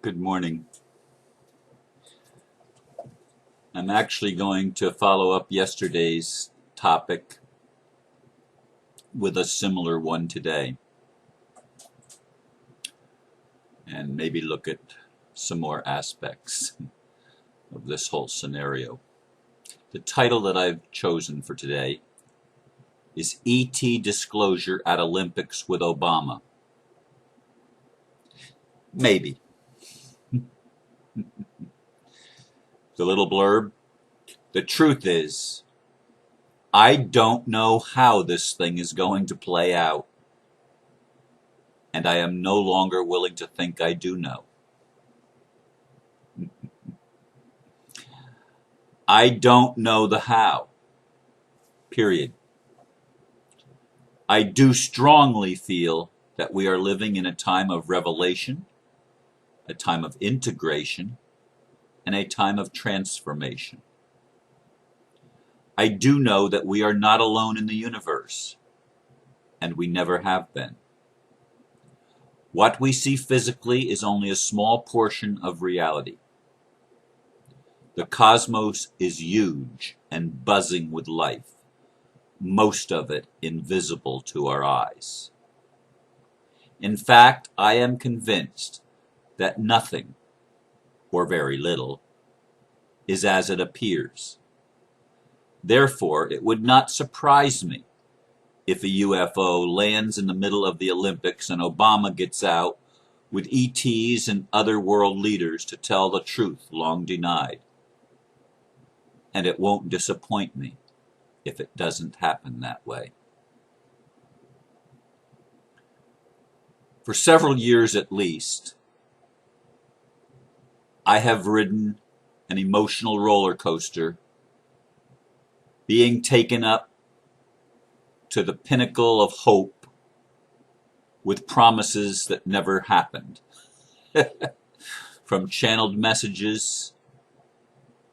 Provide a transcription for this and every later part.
Good morning. I'm actually going to follow up yesterday's topic with a similar one today and maybe look at some more aspects of this whole scenario. The title that I've chosen for today is ET Disclosure at Olympics with Obama. Maybe. The little blurb. The truth is, I don't know how this thing is going to play out, and I am no longer willing to think I do know. I don't know the how. Period. I do strongly feel that we are living in a time of revelation, a time of integration, and a time of transformation. I do know that we are not alone in the universe, and we never have been. What we see physically is only a small portion of reality. The cosmos is huge and buzzing with life, most of it invisible to our eyes. In fact, I am convinced that nothing, or very little, is as it appears. Therefore, it would not surprise me if a UFO lands in the middle of the Olympics and Obama gets out with ETs and other world leaders to tell the truth long denied. And it won't disappoint me if it doesn't happen that way. For several years at least, I have ridden an emotional roller coaster, being taken up to the pinnacle of hope with promises that never happened. From channeled messages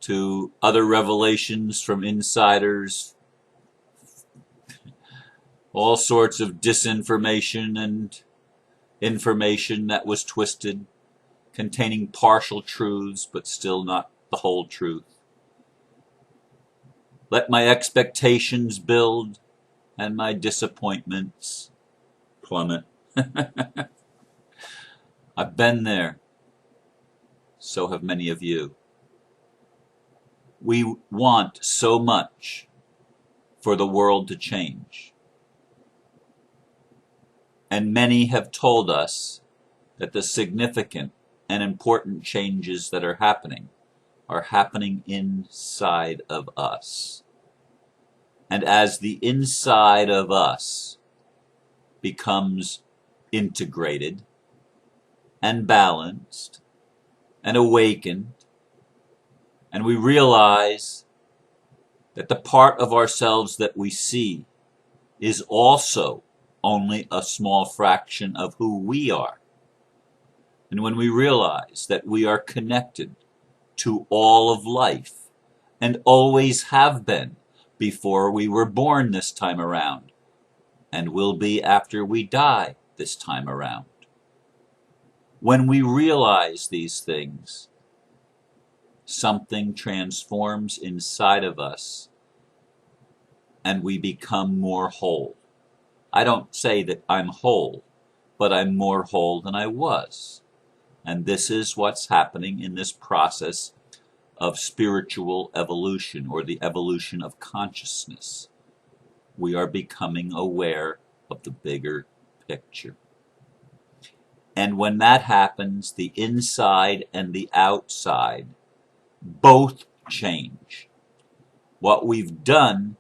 to other revelations from insiders, all sorts of disinformation and information that was twisted, containing partial truths but still not the whole truth. Let my expectations build and my disappointments plummet. I've been there. So have many of you. We want so much for the world to change. And many have told us that the significant and important changes that are happening inside of us. And as the inside of us becomes integrated and balanced and awakened, and we realize that the part of ourselves that we see is also only a small fraction of who we are. And when we realize that we are connected to all of life and always have been before we were born this time around, and will be after we die this time around. When we realize these things, something transforms inside of us and we become more whole. I don't say that I'm whole, but I'm more whole than I was. And this is what's happening in this process of spiritual evolution, or the evolution of consciousness. We are becoming aware of the bigger picture. And when that happens, the inside and the outside both change. What we've done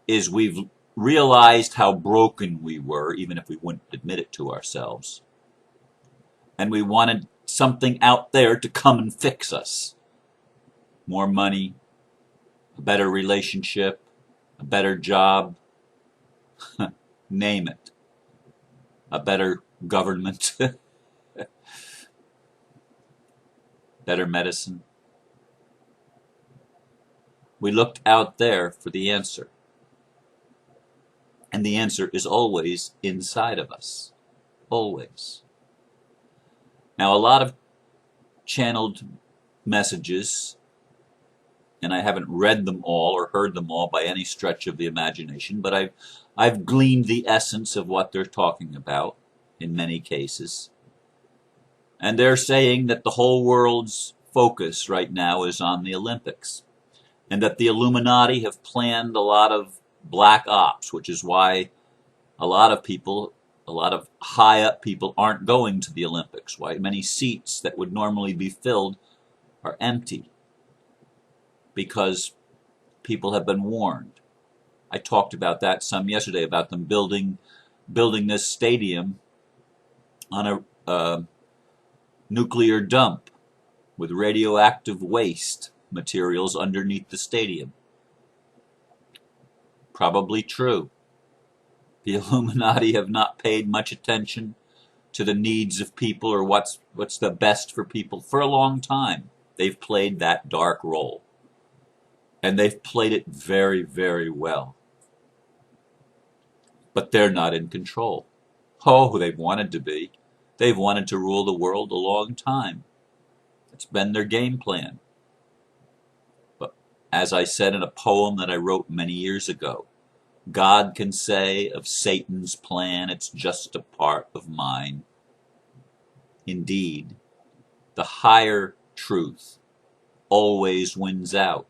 is we've realized how broken we were, even if we wouldn't admit it to ourselves. And we wanted something out there to come and fix us. More money, a better relationship, a better job, name it. A better government, better medicine. We looked out there for the answer. And the answer is always inside of us. Always. Now, a lot of channeled messages, and I haven't read them all or heard them all by any stretch of the imagination, but I've gleaned the essence of what they're talking about in many cases. And they're saying that the whole world's focus right now is on the Olympics, and that the Illuminati have planned a lot of black ops, which is why a lot of people, a lot of high up people aren't going to the Olympics, why many seats that would normally be filled are empty, because people have been warned. I talked about that some yesterday, about them building this stadium on a nuclear dump with radioactive waste materials underneath the stadium. Probably true. The Illuminati have not paid much attention to the needs of people or what's the best for people for a long time. They've played that dark role. And they've played it very, very well. But they're not in control. Oh, they've wanted to be. They've wanted to rule the world a long time. It's been their game plan. But as I said in a poem that I wrote many years ago, God can say of Satan's plan, it's just a part of mine. Indeed, the higher truth always wins out.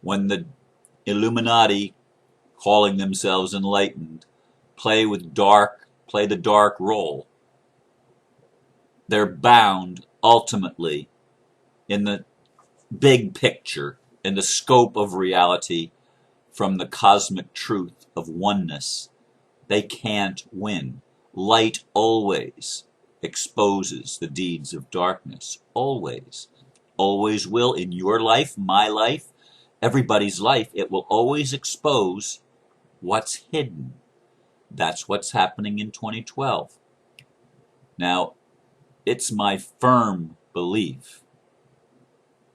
When the Illuminati, calling themselves enlightened, play the dark role, they're bound ultimately in the big picture, in the scope of reality, from the cosmic truth of oneness. They can't win. Light always exposes the deeds of darkness. Always. Always will. In your life, my life, everybody's life, it will always expose what's hidden. That's what's happening in 2012. Now, it's my firm belief,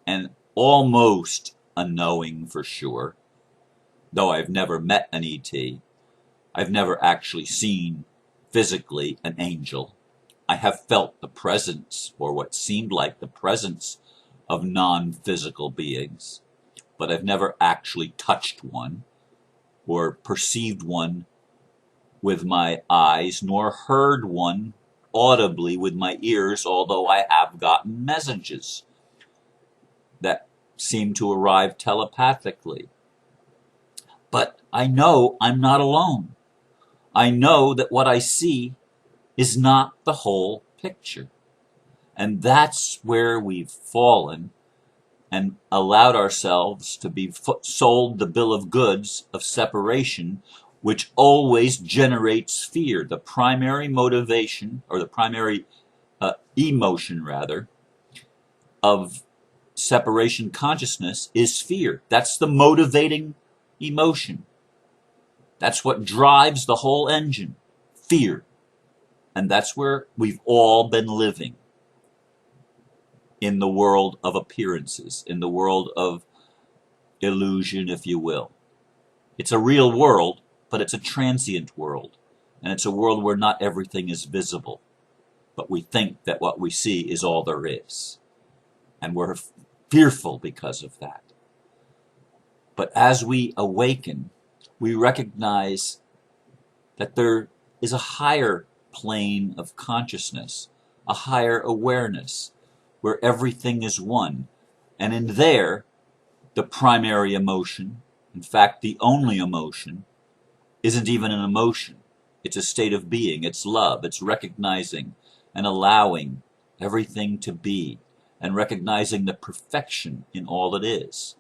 and almost a knowing for sure, though I've never met an ET, I've never actually seen physically an angel. I have felt the presence, or what seemed like the presence, of non-physical beings, but I've never actually touched one or perceived one with my eyes, nor heard one audibly with my ears, although I have gotten messages that seem to arrive telepathically. But I know I'm not alone. I know that what I see is not the whole picture. And that's where we've fallen and allowed ourselves to be sold the bill of goods of separation, which always generates fear. The primary motivation, or the primary emotion rather, of separation consciousness is fear. That's the motivating emotion. That's what drives the whole engine, fear. And that's where we've all been living, in the world of appearances, in the world of illusion, if you will. It's a real world, but it's a transient world. And it's a world where not everything is visible. But we think that what we see is all there is. And we're fearful because of that. But as we awaken, we recognize that there is a higher plane of consciousness, a higher awareness, where everything is one. And in there, the primary emotion, in fact, the only emotion, isn't even an emotion. It's a state of being. It's love. It's recognizing and allowing everything to be, and recognizing the perfection in all it is,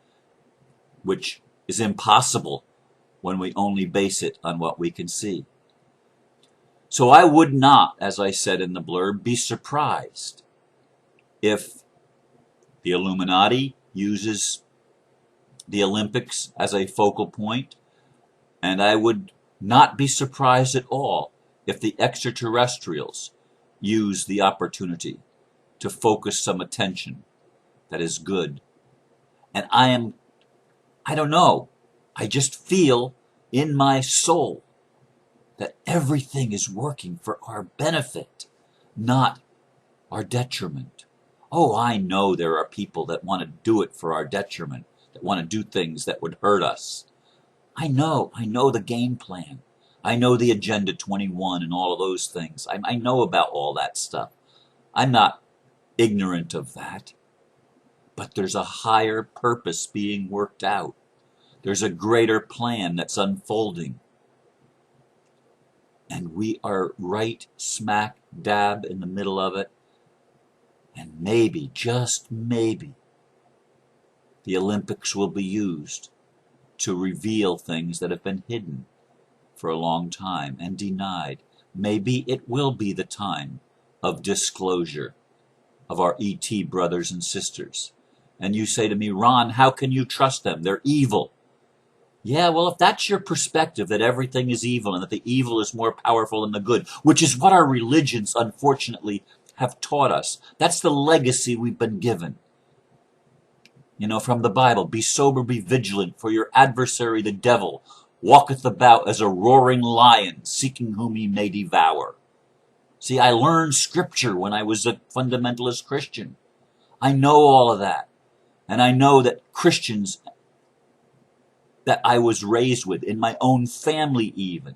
which is impossible when we only base it on what we can see. So I would not, as I said in the blurb, be surprised if the Illuminati uses the Olympics as a focal point, and I would not be surprised at all if the extraterrestrials use the opportunity to focus some attention that is good. And I don't know, I just feel in my soul that everything is working for our benefit, not our detriment. Oh, I know there are people that want to do it for our detriment, that want to do things that would hurt us. I know the game plan. I know the Agenda 21 and all of those things. I know about all that stuff. I'm not ignorant of that. But there's a higher purpose being worked out. There's a greater plan that's unfolding. And we are right smack dab in the middle of it. And maybe, just maybe, the Olympics will be used to reveal things that have been hidden for a long time and denied. Maybe it will be the time of disclosure of our ET brothers and sisters. And you say to me, Ron, how can you trust them? They're evil. Yeah, well, if that's your perspective, that everything is evil and that the evil is more powerful than the good, which is what our religions, unfortunately, have taught us. That's the legacy we've been given. You know, from the Bible, be sober, be vigilant, for your adversary, the devil, walketh about as a roaring lion, seeking whom he may devour. See, I learned scripture when I was a fundamentalist Christian. I know all of that. And I know that Christians that I was raised with, in my own family even,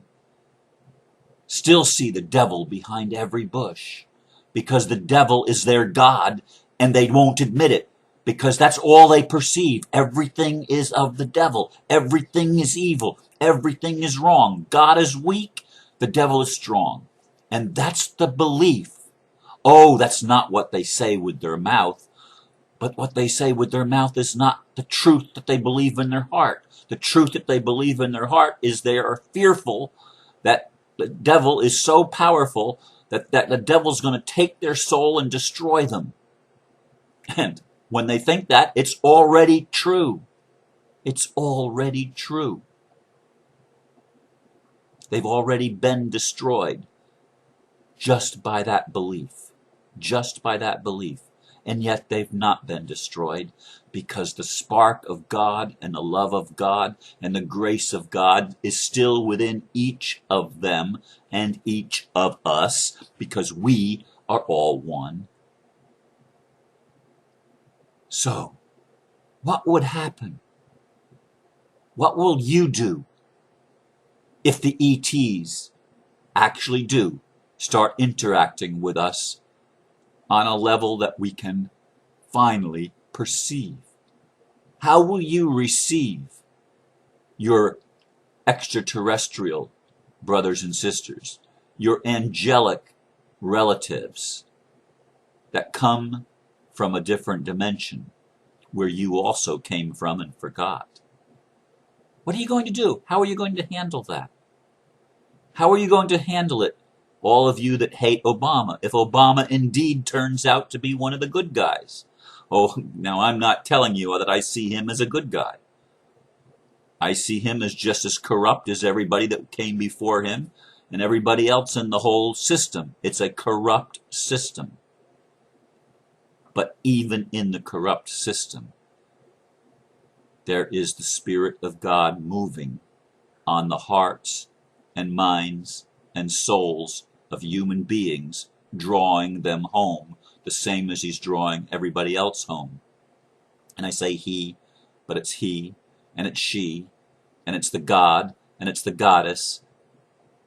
still see the devil behind every bush. Because the devil is their God, and they won't admit it. Because that's all they perceive. Everything is of the devil. Everything is evil. Everything is wrong. God is weak. The devil is strong. And that's the belief. Oh, that's not what they say with their mouth. But what they say with their mouth is not the truth that they believe in their heart. The truth that they believe in their heart is they are fearful that the devil is so powerful that the devil's going to take their soul and destroy them. And when they think that, it's already true. It's already true. They've already been destroyed just by that belief. Just by that belief. And yet they've not been destroyed because the spark of God and the love of God and the grace of God is still within each of them and each of us, because we are all one. So, what would happen? What will you do if the ETs actually do start interacting with us on a level that we can finally perceive? How will you receive your extraterrestrial brothers and sisters, your angelic relatives that come from a different dimension where you also came from and forgot? What are you going to do? How are you going to handle that? How are you going to handle it, all of you that hate Obama, if Obama indeed turns out to be one of the good guys? Oh, now I'm not telling you that I see him as a good guy. I see him as just as corrupt as everybody that came before him and everybody else in the whole system. It's a corrupt system. But even in the corrupt system, there is the Spirit of God moving on the hearts and minds and souls of human beings, drawing them home, the same as he's drawing everybody else home. And I say he, but it's he, and it's she, and it's the God, and it's the goddess.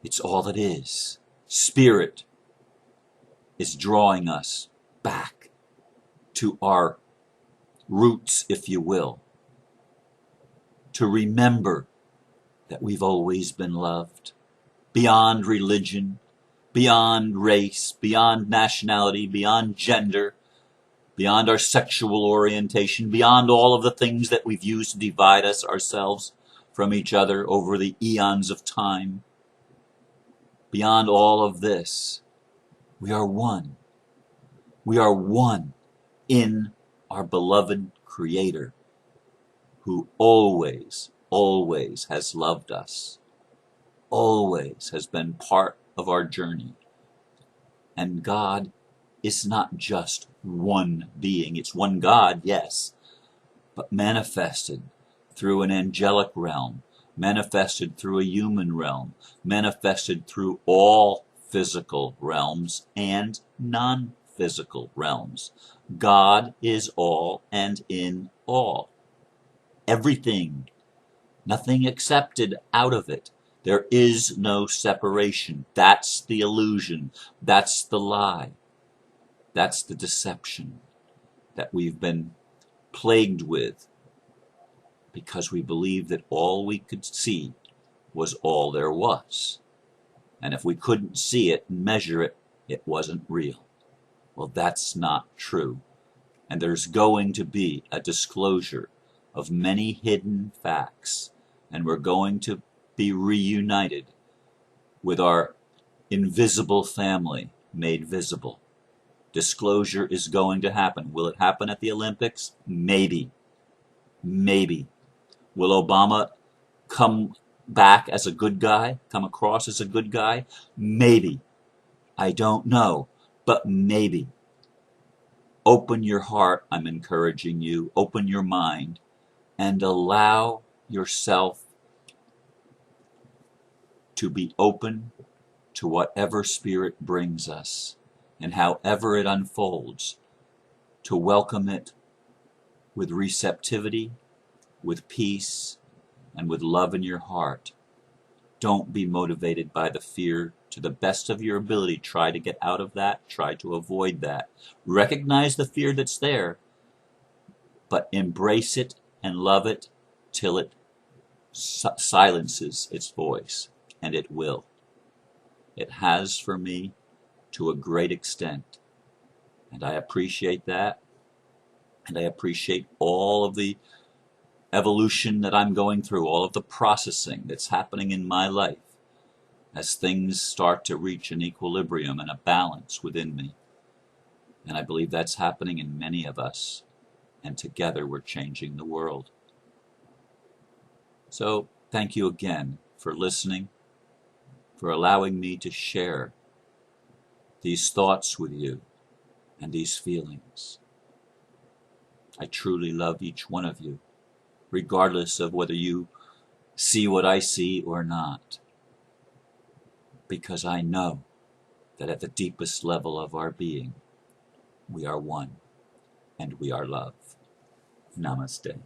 It's all it is. Spirit is drawing us back to our roots, if you will, to remember that we've always been loved, beyond religion, beyond race, beyond nationality, beyond gender, beyond our sexual orientation, beyond all of the things that we've used to divide us ourselves from each other over the eons of time. Beyond all of this, we are one. We are one in our beloved Creator, who always, always has loved us, always has been part of our journey. And God is not just one being. It's one God, yes, but manifested through an angelic realm, manifested through a human realm, manifested through all physical realms and non-physical realms. God is all and in all. Everything, nothing accepted out of it. There is no separation. That's the illusion. That's the lie. That's the deception that we've been plagued with because we believed that all we could see was all there was. And if we couldn't see it and measure it, it wasn't real. Well, that's not true. And there's going to be a disclosure of many hidden facts. And we're going to be reunited with our invisible family made visible. Disclosure is going to happen. Will it happen at the Olympics? Maybe. Maybe. Will Obama come back as a good guy? Come across as a good guy? Maybe. I don't know. But maybe. Open your heart, I'm encouraging you. Open your mind and allow yourself to be open to whatever spirit brings us and however it unfolds, to welcome it with receptivity, with peace, and with love in your heart. Don't be motivated by the fear. To the best of your ability, try to get out of that, try to avoid that. Recognize the fear that's there, but embrace it and love it till it silences its voice, and it will. It has for me to a great extent, and I appreciate that, and I appreciate all of the evolution that I'm going through, all of the processing that's happening in my life as things start to reach an equilibrium and a balance within me. And I believe that's happening in many of us, and together we're changing the world. So thank you again for listening, for allowing me to share these thoughts with you and these feelings. I truly love each one of you, regardless of whether you see what I see or not, because I know that at the deepest level of our being, we are one and we are love. Namaste.